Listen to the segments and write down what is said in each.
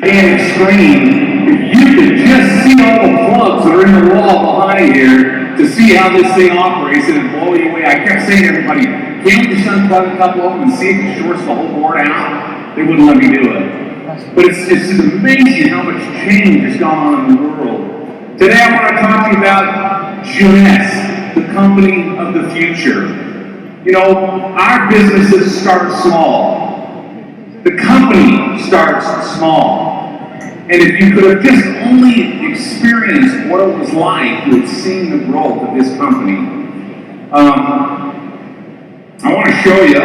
gigantic screen, if you could just see all the plugs that are in the wall behind here to see how this thing operates, and it'd blow you away. I kept saying to everybody, can't we just unplug a couple of them and see if it shorts the whole board out? They wouldn't let me do it. But it's just amazing how much change has gone on in the world. Today I want to talk to you about Jeunes, the company of the future. You know, our businesses start small. The company starts small. And if you could have just only experienced what it was like to have seen the growth of this company, I want to show you.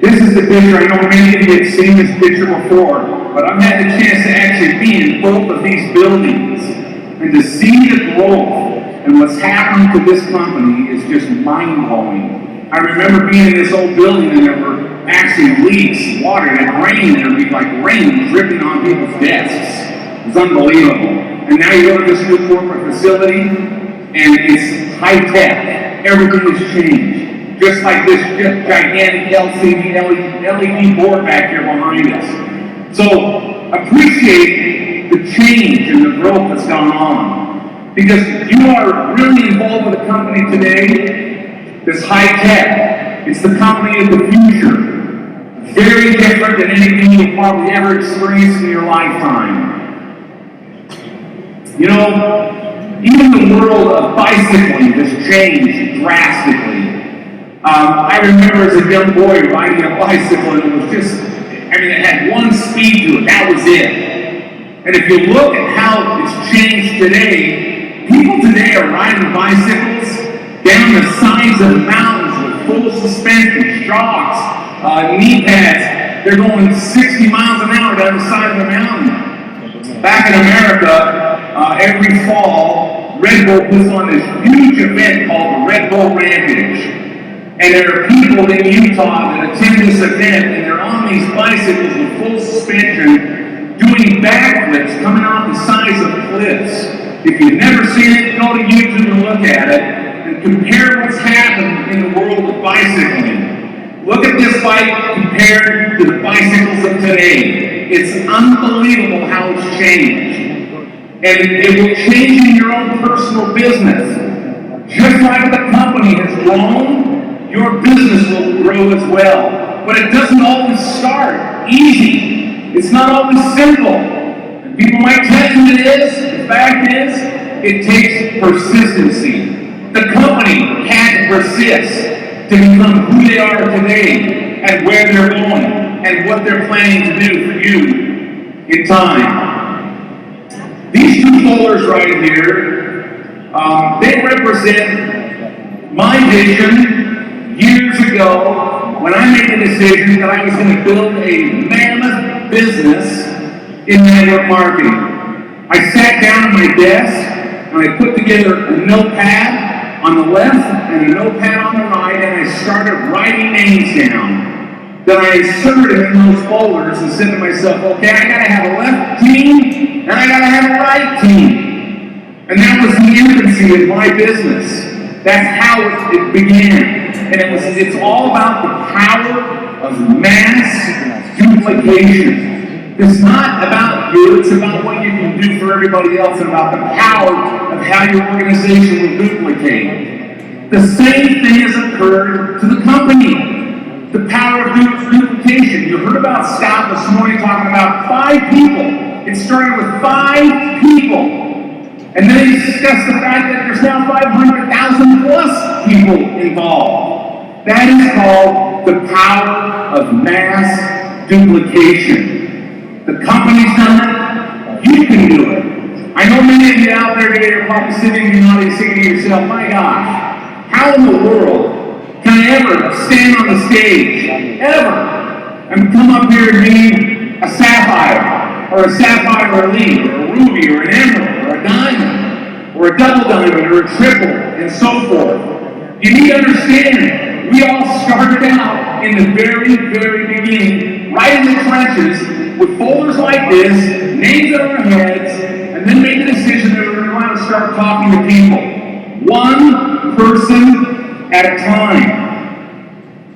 This is the picture. I know many of you have seen this picture before, but I've had the chance to actually be in both of these buildings and to see the growth and what's happened to this company is just mind-blowing. I remember being in this old building and there were actually leaks, water, and rain, and it would be like rain dripping on people's desks. It was unbelievable. And now you go to this new corporate facility and it's high-tech. Everything has changed. Just like this gigantic LED board back here behind us. So appreciate the change and the growth that's gone on. Because you are really involved with a company today that's high-tech. It's the company of the future. Very different than anything you've probably ever experienced in your lifetime. You know, even the world of bicycling has changed drastically. I remember as a young boy riding a bicycle and it was just, it had one speed to it, that was it. And if you look at how it's changed today, people today are riding bicycles down the sides of mountains with full suspension, shocks, knee pads. They're going 60 miles an hour down the side of the mountain. Back in America, every fall, Red Bull puts on this huge event called the Red Bull Rampage. And there are people in Utah that attend this event, and they're on these bicycles with full suspension, doing backflips, coming off the sides of cliffs. If you've never seen it, go to YouTube and look at it, and compare what's happened in the world of bicycling. Look at this bike compared to the bicycles of today. It's unbelievable how it's changed. And it will change in your own personal business. Just like the company has grown, your business will grow as well. But it doesn't always start easy. It's not always simple. And people might tell you it is. The fact is, it takes persistency. The company had to persist to become who they are today and where they're going and what they're planning to do for you in time. These two folders right here, they represent my vision years ago when I made the decision that I was going to build a mammoth business in network marketing. I sat down at my desk and I put together a notepad on the left and a notepad on the right, and I started writing names down. Then I inserted in those folders and said to myself, okay, I gotta have a left team and I gotta have a right team. And that was the infancy of my business. That's how it began. And it's all about the power of mass duplication. It's not about you, it's about what you can do for everybody else and about the power of how your organization will duplicate. The same thing has occurred to the company. The power of duplication. You heard about Scott this morning talking about 5 people. It started with 5 people. And then he discussed the fact that there's now 500,000 plus people involved. That is called the power of mass duplication. The company's done it, you can do it. I know many of you out there today are probably sitting in the audience thinking to yourself, my gosh, how in the world can I ever stand on the stage, ever, and come up here and be a sapphire, or a sapphire elite, or a ruby, or an emerald, or a diamond, or a double diamond, or a triple, and so forth. You need to understand, we all started out in the very, very beginning, right in the trenches, with folders like this, names on our heads, and then made the decision that we were going to start talking to people. One person at a time.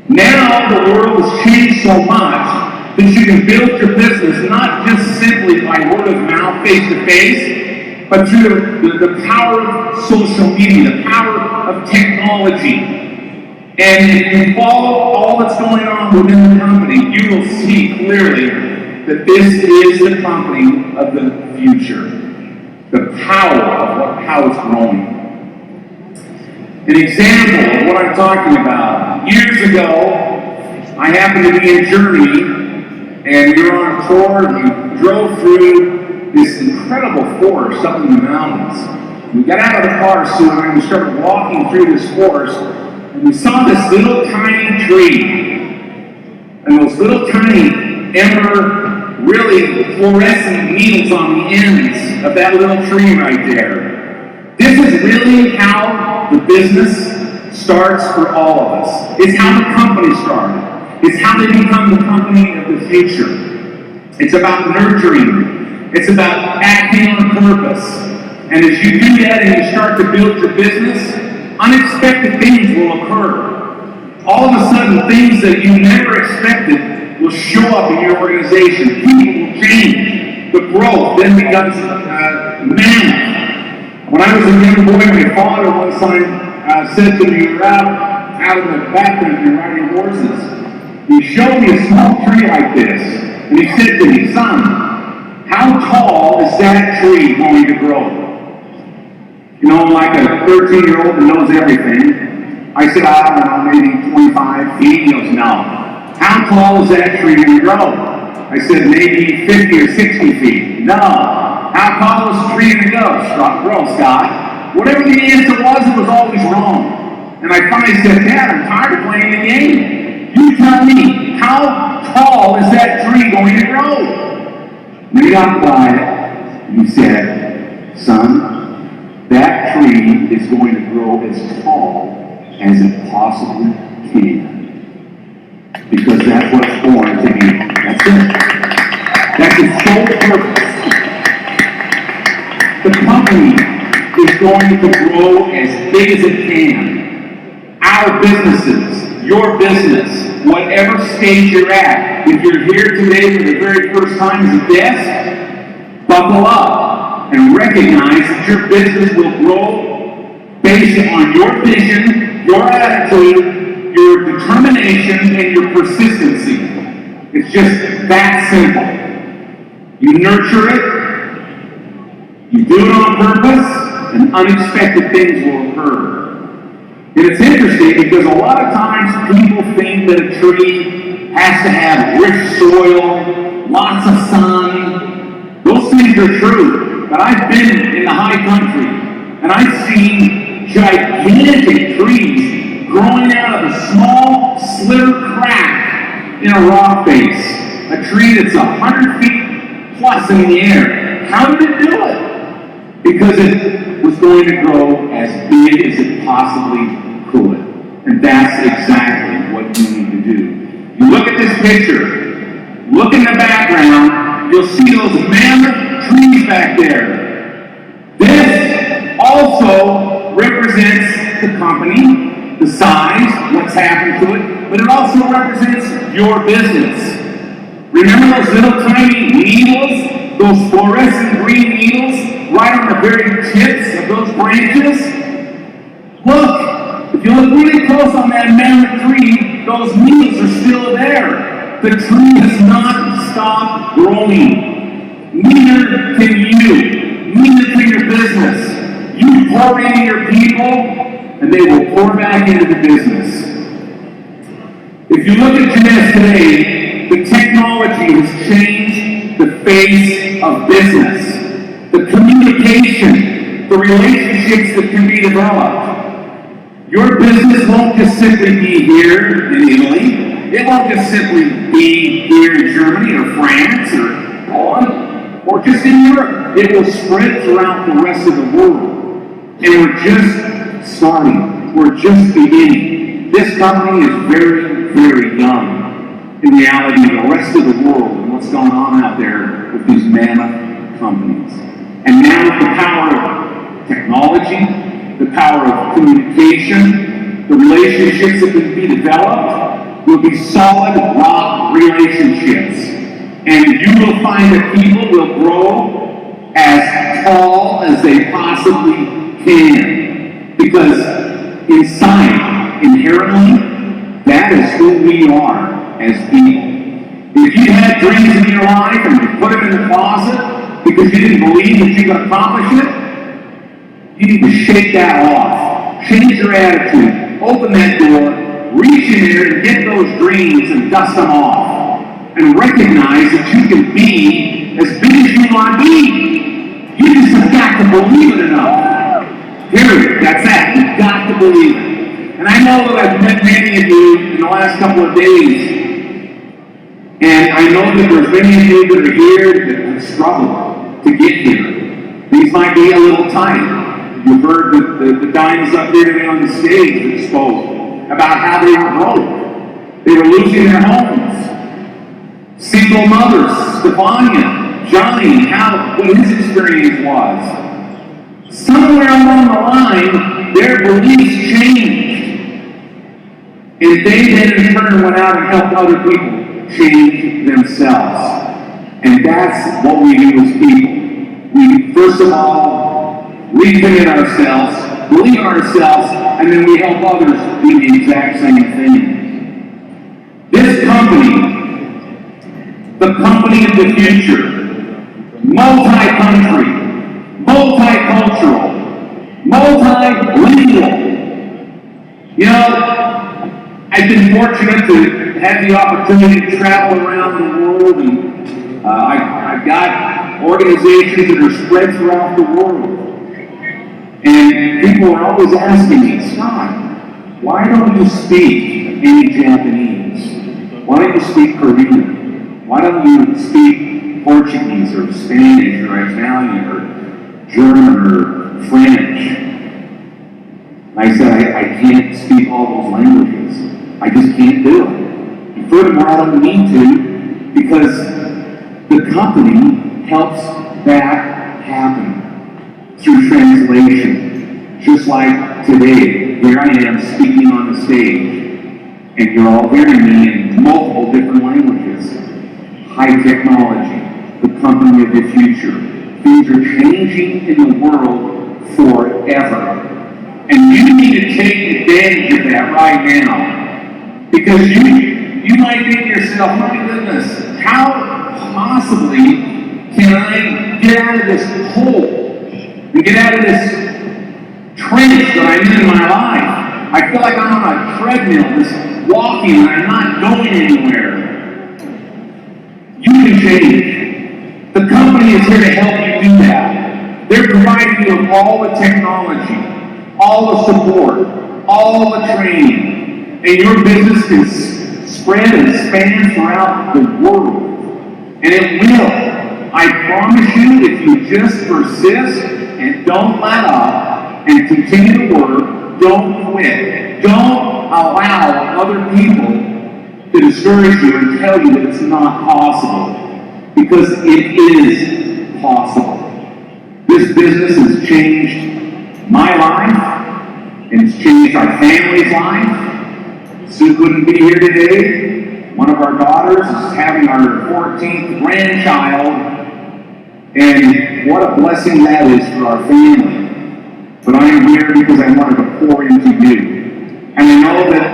Now the world has changed so much that you can build your business not just simply by word of mouth, face to face, but through the power of social media, the power of technology. And if you follow all that's going on within the company, you will see clearly that this is the company of the future. The power of how it's growing. An example of what I'm talking about. Years ago, I happened to be in Germany, and we were on a tour, and we drove through this incredible forest up in the mountains. We got out of the car soon, and we started walking through this forest, and we saw this little tiny tree. And those little tiny ember, really fluorescent needles on the ends of that little tree right there. This is really how the business starts for all of us. It's how the company started. It's how they become the company of the future. It's about nurturing. It's about acting on purpose. And as you do that and you start to build your business, unexpected things will occur. All of a sudden, things that you never expected will show up in your organization. People will change. The growth then becomes mammoth. When I was a young boy, my father one time said to me, "You're out in the backcountry riding horses." He showed me a small tree like this, and he said to me, "Son, how tall is that tree going to grow?" You know, like a 13-year-old that knows everything. I said, "I don't know, maybe 25 feet." He goes, "No. How tall is that tree going to grow?" I said, "Maybe 50 or 60 feet." "No. How tall is the tree going to grow, Scott?" Whatever the answer was, it was always wrong. And I finally said, "Dad, I'm tired of playing the game. You tell me, how tall is that tree going to grow?" And he got quiet, and he said, "Son, that tree is going to grow as tall as it possibly can. Because that's what it's born to be." That's it. That's its sole purpose. The company is going to grow as big as it can. Our businesses, your business, whatever stage you're at, if you're here today for the very first time as a guest, buckle up and recognize that your business will grow based on your vision, your attitude, your determination, and your persistency. It's just that simple. You nurture it, you do it on purpose, and unexpected things will occur. And it's interesting because a lot of times people think that a tree has to have rich soil, lots of sun. Those things are true, but I've been in the high country, and I've seen gigantic trees growing out of a small sliver crack in a rock face. A tree that's 100 feet plus in the air. How did it do it? Because it was going to grow as big as it possibly could. And that's exactly what you need to do. You look at this picture, look in the background, you'll see those mammoth trees back there. This also represents the company, the size, what's happened to it, but it also represents your business. Remember those little tiny needles, those fluorescent green needles right on the very tips of those branches? Look, if you look really close on that mammoth tree, those needles are still there. The tree has not stopped growing. Neither can you. Neither can your business. You pour into your people, and they will pour back into the business. If you look at Janice today, the technology has changed the face of business. The communication, the relationships that can be developed. Your business won't just simply be here in Italy. It won't just simply be here in Germany or France or Poland or just in Europe. It will spread throughout the rest of the world. And we're just starting. We're just beginning. This company is very, very young. In reality, the rest of the world and what's going on out there with these mammoth companies. And now with the power of technology, the power of communication, the relationships that can be developed will be solid rock relationships. And you will find that people will grow as tall as they possibly can. Because inside, inherently, that is who we are as people. If you had dreams in your life and you put them in the closet because you didn't believe that you could accomplish it, you need to shake that off. Change your attitude. Open that door. Reach in there and get those dreams and dust them off. And recognize that you can be as big as you want to be. You just have got to believe it enough. Period. That's that. You've got to believe it. And I know that I've met many of you in the last couple of days. And I know that there's many of you that are here that have struggled to get here. These might be a little tight. You heard the dimes up here today on the stage that spoke about how they were broke. They were losing their homes. Single mothers, Stefania, Johnny, what his experience was. Somewhere along the line, their beliefs changed. And they then in turn went out and helped other people change themselves. And that's what we do as people. We, first of all, recommit ourselves, believe in ourselves, and then we help others do the exact same thing. This company, the company of the future, multi-country, multicultural, multilingual. You know, I've been fortunate to have the opportunity to travel around the world, and I've got organizations that are spread throughout the world. And people are always asking me, Scott, why don't you speak any Japanese? Why don't you speak Korean? Why don't you speak Portuguese or Spanish or Italian or German or French? And I said, I can't speak all those languages. I just can't do it. And furthermore, I don't need to, because the company helps that happen through translation. Just like today, here I am speaking on the stage, and you're all hearing me in multiple different languages. High technology, the company of the future. Things are changing in the world forever. And you need to take advantage of that right now. Because you might think to yourself, my goodness, how possibly can I get out of this hole and get out of this trench that I'm in my life? I feel like I'm on a treadmill, just walking, and I'm not going anywhere. You can change. The company is here to help you do that. They're providing you with all the technology, all the support, all the training. And your business can spread and span throughout the world. And it will. I promise you, if you just persist and don't let up and continue to work, don't quit. Don't allow other people to discourage you and tell you that it's not possible. Because it is possible. This business has changed my life, and it's changed our family's life. Sue couldn't be here today. One of our daughters is having our 14th grandchild, and what a blessing that is for our family. But I am here because I wanted to pour into you. And I know that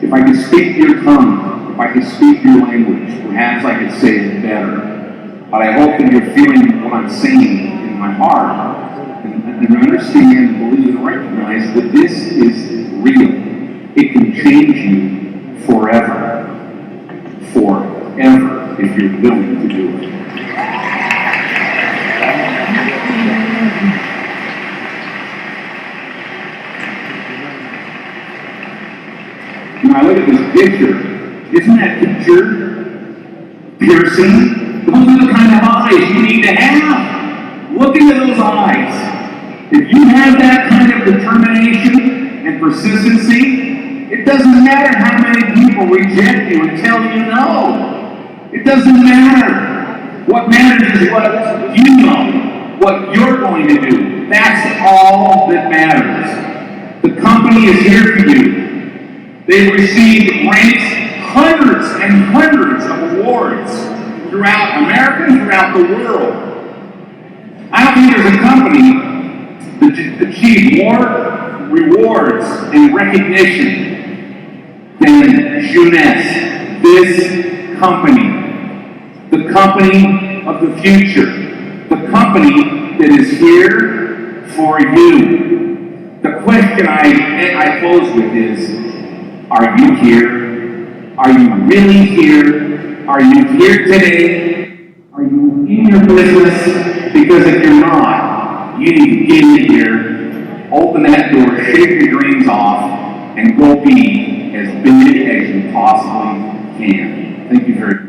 if I could speak your tongue, if I could speak your language, perhaps I could say it better. But I hope that you're feeling what I'm saying in my heart, and understand, and believe, and recognize that this is real. It can change you forever. Forever, if you're willing to do it. When I look at this picture, isn't that picture piercing? Those are the kind of eyes you need to have. Look into those eyes. If you have that kind of determination and persistency, it doesn't matter how many people reject you and tell you no. It doesn't matter. What matters is what you know, what you're going to do. That's all that matters. The company is here for you. They've received ranks, hundreds and hundreds of awards rewards throughout America and throughout the world. I don't think there's a company that achieved more rewards and recognition than Jeunesse, this company, the company of the future, the company that is here for you. The question I close with is, are you here? Are you really here? Are you here today? Are you in your business? Because if you're not, you need to get in here, open that door, shake your dreams off, and go be as big as you possibly can. Thank you very much.